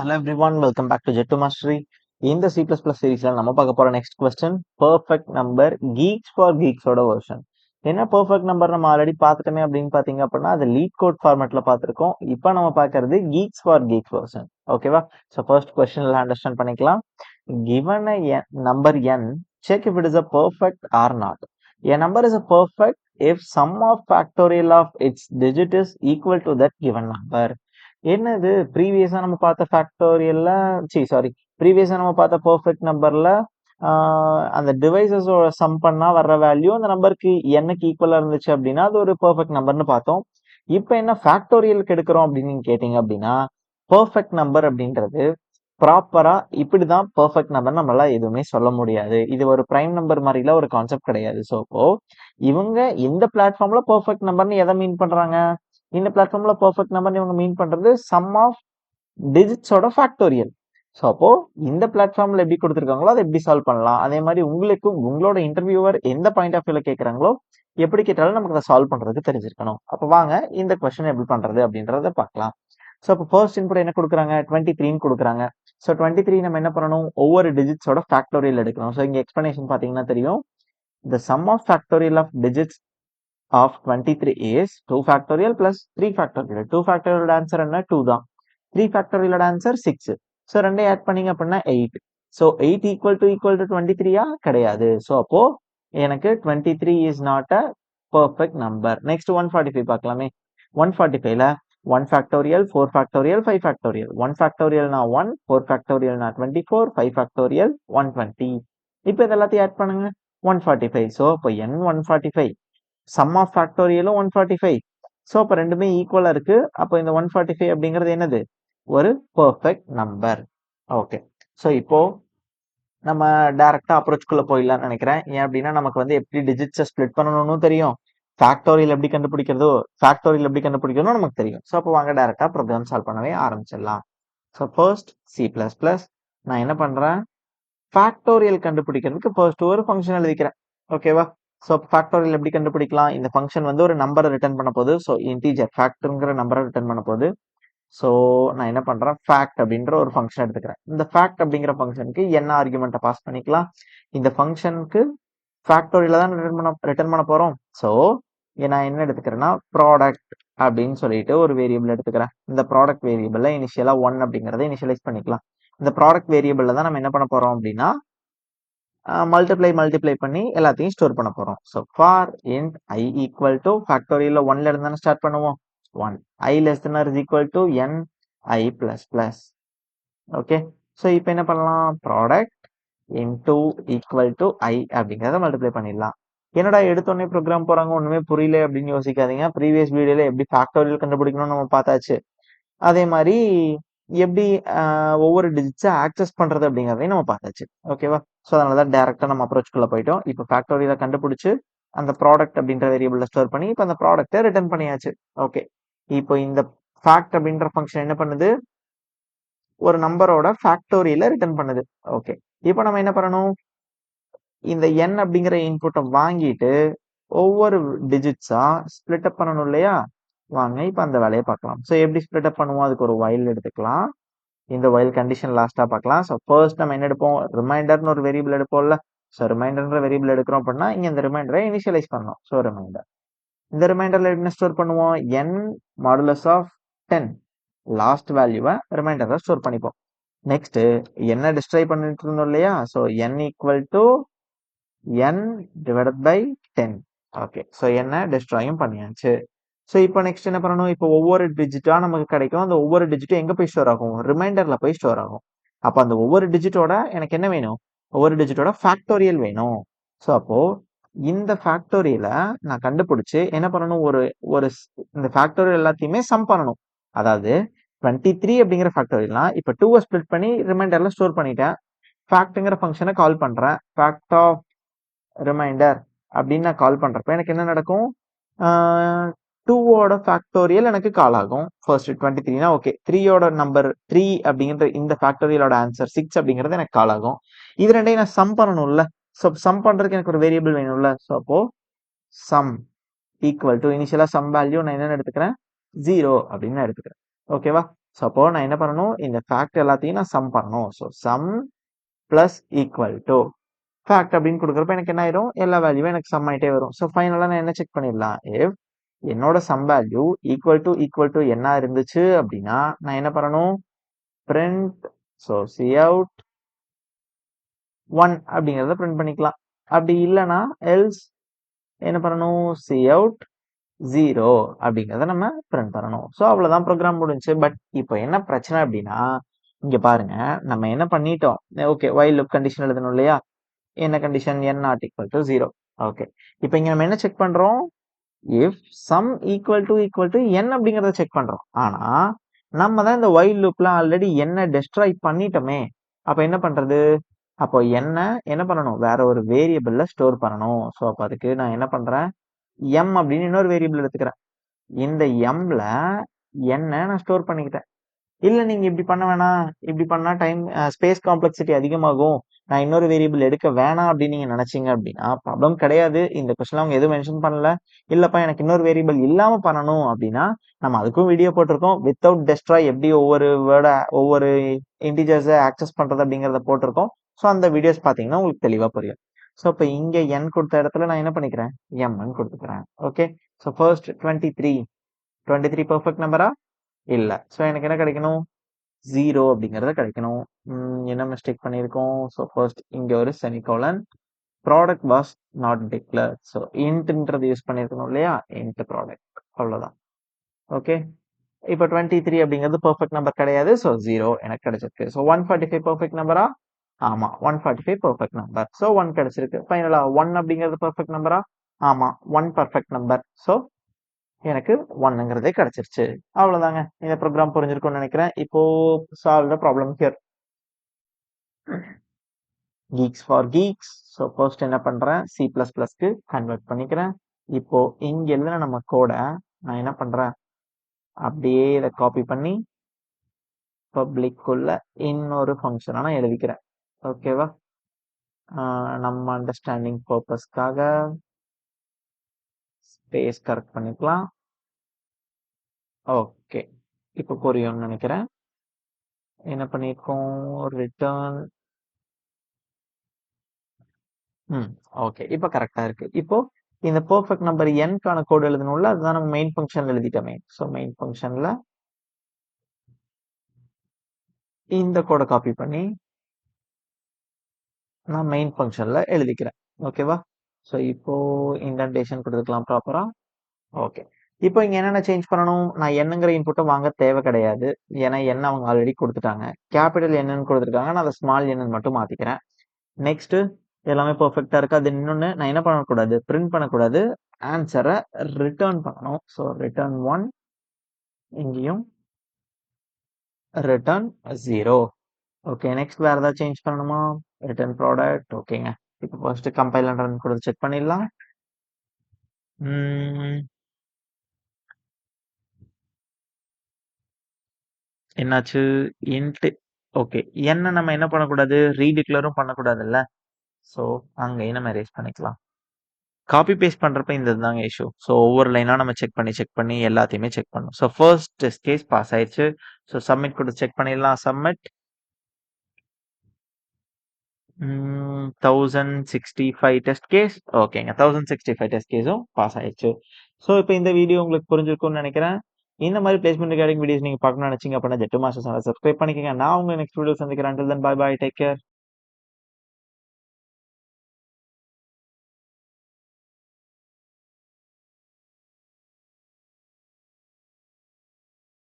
Hello everyone, welcome back to Jet2 Mastery. இந்த C++ சீரிஸ்ல நம்ம பார்க்க போற next question perfect number geeks for கீக்ஸோட வெர்ஷன். என்ன பெர்ஃபெக்ட் நம்பர் நம்ம ஆல்ரெடி பார்த்துட்டோமே அப்படின்னு பாத்தீங்க அப்படின்னா அது லீட் கோட் ஃபார்மேட்ல பார்த்திருக்கோம். இப்போ நம்ம பார்க்கறது கீக்ஸ் ஃபார் கீக்ஸ் வெர்ஷன். ஓகேவா? ஸோ ஃபர்ஸ்ட் கொஸ்டின்ல அண்டர்ஸ்டாண்ட் பண்ணிக்கலாம். Given a number n, check if it is a perfect or not. A number is a perfect if sum of factorial of its digit is equal to that given number. என்னது ப்ரீவியஸா நம்ம பார்த்த ஃபேக்டோரியல்ல ப்ரீவியஸா நம்ம பார்த்த perfect நம்பர்ல அந்த டிவைசஸோட some பண்ணா வர்ற value அந்த நம்பருக்கு என்னக்கு ஈக்குவலா இருந்துச்சு அப்படின்னா அது ஒரு பெர்ஃபெக்ட் நம்பர்னு பார்த்தோம். இப்போ என்ன ஃபேக்டோரியலுக்கு எடுக்கிறோம் அப்படின்னு நீங்க கேட்டீங்க அப்படின்னா பெர்ஃபெக்ட் நம்பர் அப்படின்றது ப்ராப்பரா இப்படிதான் பெர்ஃபெக்ட் நம்பர் நம்மளால எதுவுமே சொல்ல முடியாது. இது ஒரு பிரைம் நம்பர் மாதிரில ஒரு கான்செப்ட் கிடையாது. ஸோ இப்போ இவங்க இந்த பிளாட்ஃபார்ம்ல பெர்ஃபெக்ட் நம்பர்னு எதை மீன் பண்றாங்க? இந்த பிளாட்ஃபார்ம்ல பெர்ஃபெக்ட் நம்பர் இவங்க மீன் பண்றது சம் ஆஃப் டிஜிட்ஸோட ஃபேக்டோரியல். ஸோ அப்போ இந்த பிளாட்ஃபார்ம்ல எப்படி கொடுத்துருக்காங்களோ அதை எப்படி சால்வ் பண்ணலாம். அதே மாதிரி உங்களுக்கு உங்களோட இன்டர்வியூவர் எந்த பாயிண்ட் ஆஃப் வியூல கேட்கறாங்களோ எப்படி கேட்டாலும் நமக்கு அதை சால்வ் பண்றதுக்கு தெரிஞ்சிருக்கணும். அப்போ வாங்க இந்த கொஸ்டின் எப்படி பண்றது அப்படின்றத பார்க்கலாம். ஸோ அப்போ ஃபர்ஸ்ட் இன்புட் என்ன கொடுக்குறாங்க? 23 கொடுக்குறாங்க. ஸோ 23 நம்ம என்ன பண்ணணும்? ஒவ்வொரு டிஜிட்ஸோட ஃபேக்டோரியல் எடுக்கணும். ஸோ இங்க எக்ஸ்பிளனேஷன் பாத்தீங்கன்னா தெரியும். The sum of factorial of digits of 23 is 2 factorial plus 3 factorial. 2 factorial answer என்ன? 2 தான். 3 factorial answer 6. ஸோ ரெண்டே ஆட் பண்ணீங்க அப்படின்னா 8. ஸோ 8 equal to 23 கிடையாது. ஸோ அப்போ எனக்கு 23 is not a perfect number. Next 145 பார்க்கலாமே. 145ல 1 factorial, 4 factorial, 5 factorial. 1 factorial na 1, 4 factorial na 24, 5 factorial 120. இப்போ இதெல்லாத்தையும் ஆட் பண்ணுங்க. 145. ஸோ இப்போ n 145 சம் ஆஃப் ஃபேக்டோரியலும் 145. ஸோ அப்போ ரெண்டுமே ஈக்குவலா இருக்கு. அப்போ இந்த 145 அப்படிங்கிறது என்னது? ஒரு பெர்ஃபெக்ட் நம்பர். ஓகே. ஸோ இப்போ நம்ம டைரக்டா அப்ரோச்க்குள்ள போயிடலாம்னு நினைக்கிறேன். ஏன் அப்படின்னா நமக்கு வந்து எப்படி டிஜிட்ஸை ஸ்ப்ளிட் பண்ணணும்னு தெரியும். ஃபேக்டோரியல் எப்படி கண்டுபிடிக்கிறதோ நமக்கு தெரியும். ஸோ அப்போ வாங்க டைரக்டா ப்ரோக்ராம் சால்வ் பண்ணவே ஆரம்பிச்சிடலாம். ஸோ ஃபர்ஸ்ட் C++ நான் என்ன பண்றேன்? ஃபேக்டோரியல் கண்டுபிடிக்கிறதுக்கு ஃபர்ஸ்ட் ஒரு ஃபங்க்ஷன் எழுதிக்கிறேன். ஓகேவா? ஸோ ஃபேக்டோரியல் எப்படி கண்டுபிடிக்கலாம்? இந்த ஃபங்க்ஷன் வந்து ஒரு நம்பரை ரிட்டர்ன் பண்ண போகுது. ஸோ இன்டீஜர் ஃபேக்டர்ங்கிற நம்பரை ரிட்டர்ன் பண்ண போகுது. ஸோ நான் என்ன பண்றேன்? ஃபேக்ட் அப்படின்ற ஒரு ஃபங்க்ஷன் எடுத்துக்கிறேன். இந்த ஃபேக்ட் அப்படிங்கிற ஃபங்க்ஷனுக்கு என்ன ஆர்குமெண்ட்டை பாஸ் பண்ணிக்கலாம்? இந்த ஃபங்க்ஷனுக்கு ஃபேக்டோரியல தான் ரிட்டர்ன் பண்ண போறோம். ஸோ நான் என்ன எடுத்துக்கிறேன்னா ப்ராடக்ட் அப்படின்னு சொல்லிட்டு ஒரு வேரியபிள் எடுத்துக்கிறேன். இந்த ப்ராடக்ட் வேரியபிள்ல இனிஷியலா 1 அப்படிங்கறத இனிஷியலைஸ் பண்ணிக்கலாம். இந்த ப்ராடக்ட் வேரியபிள்ல தான் நம்ம என்ன பண்ண போறோம் அப்படின்னா மல்டிப்ளை பண்ணி எல்லாத்தையும் ஸ்டோர் பண்ண போறோம். So for int I equal to ஃபேக்டோரியல்ல 1ல இருந்து தானே ஸ்டார்ட் பண்ணுவோம். 1 I less than or is equal to n I plus plus. Okay. So இப்போ என்ன பண்ணலாம்? Product into equal to I அப்படிங்கிறத மல்டிப்ளை பண்ணிடலாம். என்னடா எடுத்தோடனே ப்ரோக்ராம் போறாங்க ஒண்ணுமே புரியல அப்படின்னு யோசிக்காதீங்க. ப்ரீவியஸ் வீடியோல எப்படி ஃபேக்டோரியல் கண்டுபிடிக்கணும்னு நம்ம பார்த்தாச்சு. அதே மாதிரி எப்படி ஒவ்வொரு டிஜிட்ஸை ஆக்சஸ் பண்றது அப்படிங்கிறதையும் நம்ம பார்த்தாச்சு. ஓகேவா? ஸோ அதனாலதான் டைரக்டா நம்ம அப்ரோச்க்குள்ள போயிட்டோம். இப்போ ஃபேக்டோரியலை கண்டுபிடிச்சு அந்த ப்ராடக்ட் அப்படின்ற வேரியபிள்ல ஸ்டோர் பண்ணி இப்போ அந்த ப்ராடக்ட்டை ரிட்டர்ன் பண்ணியாச்சு. ஓகே. இப்போ இந்த ஃபேக்ட் அப்படின்ற ஃபங்க்ஷன் என்ன பண்ணுது? ஒரு நம்பரோட ஃபேக்டோரியலை ரிட்டர்ன் பண்ணுது. ஓகே. இப்போ நம்ம என்ன பண்ணணும்? இந்த n அப்படிங்கிற இன்புட்டை வாங்கிட்டு ஒவ்வொரு டிஜிட்ஸா ஸ்பிளிட் அப் பண்ணணும் இல்லையா? வாங்க இப்போ அந்த வேலையை பார்க்கலாம். ஸோ எப்படி ஸ்பிளிட் அப் பண்ணுவோம்? அதுக்கு ஒரு வைல் எடுத்துக்கலாம். இந்த வைல் கண்டிஷன் லாஸ்டா பார்க்கலாம். ஸோ ஃபர்ஸ்ட் நம்ம என்ன எடுப்போம்? ரிமைண்டர்னு ஒரு வேரியபிள் எடுப்போம்ல. ஸோ ரிமைண்டர்ன்ற வேரியபிள் எடுக்கிறோம் அப்படின்னா இங்க இந்த ரிமைண்டரை இனிஷியலைஸ் பண்ணணும். So remainder. இந்த ரிமைண்டர்ல என்ன ஸ்டோர் பண்ணுவோம்? n மாடுலஸ் ஆஃப் 10 லாஸ்ட் வேல்யூவை ரிமைண்டர்ல ஸ்டோர் பண்ணிப்போம். நெக்ஸ்ட் என்ன டிஸ்ட்ராய் பண்ணிட்டு இருந்தோம் இல்லையா? So n equal to n divided by 10. Okay. So என்ன டிஸ்ட்ராயும் பண்ணியாச்சு. ஸோ இப்போ நெக்ஸ்ட் என்ன பண்ணணும்? இப்போ ஒவ்வொரு டிஜிட்டா நமக்கு கிடைக்கும். அந்த ஒவ்வொரு டிஜிட்டும் எங்க போய் ஸ்டோர் ஆகும்? ரிமைண்டர்ல போய் ஸ்டோர் ஆகும். அப்போ அந்த ஒவ்வொரு டிஜிட்டோட எனக்கு என்ன வேணும்? ஒவ்வொரு டிஜிட்டோட ஃபேக்டோரியல் வேணும். ஸோ அப்போ இந்த ஃபேக்டோரியலை நான் கண்டுபிடிச்சு என்ன பண்ணணும்? ஒரு இந்த ஃபேக்டோரியல் எல்லாத்தையுமே சம் பண்ணணும். அதாவது 23 அப்படிங்கிற ஃபேக்டோரியல்னா இப்போ 2 ஸ்பிளிட் பண்ணி ரிமைண்டர்ல ஸ்டோர் பண்ணிட்டேன். ஃபேக்ட்ங்கிற ஃபங்க்ஷனை கால் பண்றேன். ஃபேக்ட் ஆஃப் ரிமைண்டர் அப்படின்னு நான் கால் பண்றப்ப எனக்கு என்ன நடக்கும்? 2ஓட ஃபேக்டோரியல் எனக்கு கால் ஆகும். ஃபர்ஸ்ட் 23னா ஓகே. 3ஓட நம்பர் 3 அப்படிங்கிற இந்த ஃபேக்டோரியலோட ஆன்சர் 6 அப்படிங்கிறது எனக்கு கால் ஆகும். இது ரெண்டையும் நான் சம் பண்ணணும்ல. ஸோ சம் பண்றதுக்கு எனக்கு ஒரு வேரியபிள் வேணும்ல. ஸோ அப்போ சம் ஈக்குவல் டு இனிஷியலா சம் வேல்யூ நான் என்னன்னு எடுத்துக்கிறேன்? 0 அப்படின்னு எடுத்துக்கிறேன். ஓகேவா? ஸோ அப்போ நான் என்ன பண்ணணும், இந்த ஃபேக்ட் எல்லாத்தையும் நான் சம் பண்ணணும். So sum plus equal to fact அப்படின்னு கொடுக்குறப்ப எனக்கு என்ன ஆயிரும், எல்லா வேல்யூவும் எனக்கு சம் ஆயிட்டே வரும். ஸோ ஃபைனலாக நான் என்ன செக் பண்ணிடலாம், இஃப் என்னோட சம் வேல்யூ ஈக்குவல் டு என்ன இருந்துச்சு அப்படின்னா நான் என்ன பண்ணணும், பிரிண்ட் ஸோ சி அவுட் 1 அப்படிங்கிறத பிரிண்ட் பண்ணிக்கலாம். அப்படி இல்லைன்னா எல்ஸ் என்ன பண்ணணும், சி அவுட் 0 அப்படிங்கிறத நம்ம பிரிண்ட் பண்ணணும். ஸோ அவ்வளோதான் ப்ரோக்ராம் முடிஞ்சு. பட் இப்போ என்ன பிரச்சனை அப்படின்னா, இங்க பாருங்க நம்ம என்ன பண்ணிட்டோம், ஓகே வைல் லூப் கண்டிஷன் எழுதணும் இல்லையா, என்ன condition, n not equal to 0. Okay, இப்போ இங்க நம்ம என்ன செக் பண்றோம், if some equal to n அப்படிங்கறத செக் பண்றோம். ஆனா நம்ம தான் இந்த வைல் லூப்ல ஆல்ரெடி என்ன டெஸ்ட்ராய் பண்ணிட்டோமே, அப்ப என்ன பண்றது, அப்போ என்ன பண்ணணும், வேற ஒரு வேரியபிள்ல ஸ்டோர் பண்ணணும். ஸோ அப்போ அதுக்கு நான் என்ன பண்றேன், m அப்படின்னு இன்னொரு வேரியபிள் எடுத்துக்கிறேன். இந்த mல n நான் ஸ்டோர் பண்ணிக்கிட்டேன். இல்ல நீங்க இப்படி பண்ண வேணாம், இப்படி பண்ணா டைம் ஸ்பேஸ் காம்ப்ளெக்சிட்டி அதிகமாகும், நான் இன்னொரு வேரியபிள் எடுக்க வேணாம் அப்படின்னு நீங்க நினைச்சீங்க அப்படின்னா ப்ராப்ளம் கிடையாது. இந்த கொஸ்டின்ல அவங்க எதுவும் மென்ஷன் பண்ணல, இல்லப்பா எனக்கு இன்னொரு வேரியபிள் இல்லாம பண்ணணும் அப்படின்னா நம்ம அதுக்கும் வீடியோ போட்டிருக்கோம். வித்தவுட் டெஸ்ட்ராய் எப்படி ஒவ்வொரு வேர்டை ஒவ்வொரு இன்டிஜர்ஸை ஆக்சஸ் பண்றது அப்படிங்கறத போட்டிருக்கோம். ஸோ அந்த வீடியோஸ் பாத்தீங்கன்னா உங்களுக்கு தெளிவா புரியும். ஸோ இப்போ இங்க n கொடுத்த இடத்துல நான் என்ன பண்ணிக்கிறேன், mன்னு கொடுத்துக்கிறேன். ஓகே, ஸோ ஃபர்ஸ்ட் 23 பெர்ஃபெக்ட் நம்பரா இல்ல. ஸோ எனக்கு என்ன கிடைக்கணும், 0 அப்படிங்கறத கிடைக்கணும். என்ன மிஸ்டேக் பண்ணியிருக்கோம், ஸோ ஃபர்ஸ்ட் இங்க ஒரு semicolon, product was not declared. So இன்ட்ன்றது யூஸ் பண்ணியிருக்கணும் இல்லையா, இன்ட் ப்ராடக்ட், அவ்வளவுதான். ஓகே, இப்போ 23 அப்படிங்கிறது பெர்ஃபெக்ட் நம்பர் கிடையாது. ஸோ 0 எனக்கு கிடைச்சிருக்கு. ஸோ 145 பெர்ஃபெக்ட் நம்பரா, ஆமா 145 பெர்ஃபெக்ட் நம்பர். ஸோ 1 கிடைச்சிருக்கு. ஃபைனலா 1 அப்படிங்கிறது பெர்ஃபெக்ட் நம்பரா, ஆமா 1 பெர்ஃபெக்ட் நம்பர். ஸோ எனக்கு 1ங்கிறதே கிடைச்சிருச்சு. அவ்வளவுதாங்க, இந்த ப்ரோக்ராம் புரிஞ்சிருக்கும்னு நினைக்கிறேன். இப்போ solve the problem here. Geeks for Geeks. So first என்ன பண்றேன், C++க்கு கன்வெர்ட் பண்ணிக்கிறேன். இப்போ இங்க எழுதின நம்ம கோடை நான் என்ன பண்றேன், அப்படியே இதை காப்பி பண்ணி பப்ளிக் உள்ள இன்னொரு ஃபங்க்ஷனை நான் எழுதிக்கிறேன். ஓகேவா, நம்ம அண்டர்ஸ்டாண்டிங் பர்பஸ்க்காக ஸ்பேஸ் கரெக்ட் பண்ணிக்கலாம். ஓகே, இப்போ புரியும்னு நினைக்கிறேன். என்ன பண்ணிருக்கோம், ரிட்டர்ன், ஓகே இப்போ கரெக்டா இருக்கு. இப்போ இந்த பெர்ஃபெக்ட் நம்பர் n-க்கான கோட் எழுதணும்ல, அதுதான் நம்ம மெயின் ஃபங்க்ஷன்ல எழுதிட்டோமே. ஸோ மெயின் ஃபங்க்ஷன்ல இந்த கோடை காப்பி பண்ணி நான் மெயின் ஃபங்க்ஷன்ல எழுதிக்கிறேன். ஓகேவா, ஸோ இப்போ இண்டென்டேஷன் கொடுத்துக்கலாம் ப்ராப்பரா. ஓகே, இப்போ இங்க என்னென்ன சேஞ்ச் பண்ணணும், நான் என்னங்கிற இன்புட்டை வாங்க தேவை கிடையாது, ஏன்னா என்ன அவங்க ஆல்ரெடி கொடுத்துட்டாங்க. கேபிட்டல் என்னன்னு கொடுத்துருக்காங்க, நான் அதை ஸ்மால் என்னன்னு மட்டும் மாத்திக்கிறேன். நெக்ஸ்ட் எல்லாமே பெர்ஃபெக்ட்டா இருக்கு. அது இன்னொன்னு நான் என்ன பண்ணக்கூடாது, பிரிண்ட் பண்ணக்கூடாது, ஆன்சரை ரிட்டர்ன் பண்ணணும். ஸோ ரிட்டர்ன் 1, இங்கேயும் ரிட்டர்ன் 0. ஓகே, நெக்ஸ்ட் வேற ஏதாவது சேஞ்ச் பண்ணணுமா, ரிட்டர்ன் ப்ராடக்ட். ஓகேங்க, இப்போ ஃபர்ஸ்ட் கம்பைல் அண்ட் ரன் கொடுத்து செக் பண்ணிடலாம். என்னாச்சு, இன்ட். ஓகே, என்ன நம்ம என்ன பண்ணக்கூடாது, ரீடிக்ளரும் பண்ணக்கூடாதுல்ல. ஸோ அங்கேயும் நம்ம எரேஸ் பண்ணிக்கலாம். காப்பி பேஸ்ட் பண்றப்ப இந்த இதுதாங்க இஷ்யூ. ஸோ ஒவ்வொரு லைனா நம்ம செக் பண்ணி எல்லாத்தையுமே செக் பண்ணணும். So first test case pass ஆயிடுச்சு. ஸோ சப்மிட் கொடுத்து செக் பண்ணிடலாம். Submit 1065 test case. ஓகேங்க, 1065 டெஸ்ட் கேஸும் பாஸ் ஆயிடுச்சு. ஸோ இப்போ இந்த வீடியோ உங்களுக்கு புரிஞ்சிருக்கும்னு நினைக்கிறேன். இந்த மாதிரி பிளேஸ்மெண்ட் ரிகார்டிங் வீடியோஸ் நீங்க பார்க்கணும்னு நினைச்சீங்க அப்படின்னா ஜெட்டு மாஸ்டர் சேனலை சப்ஸ்கிரைப் பண்ணிக்கங்க. நான் உங்க நெக்ஸ்ட் வீடியோ சந்திக்கிறேன். until then bye bye, take care.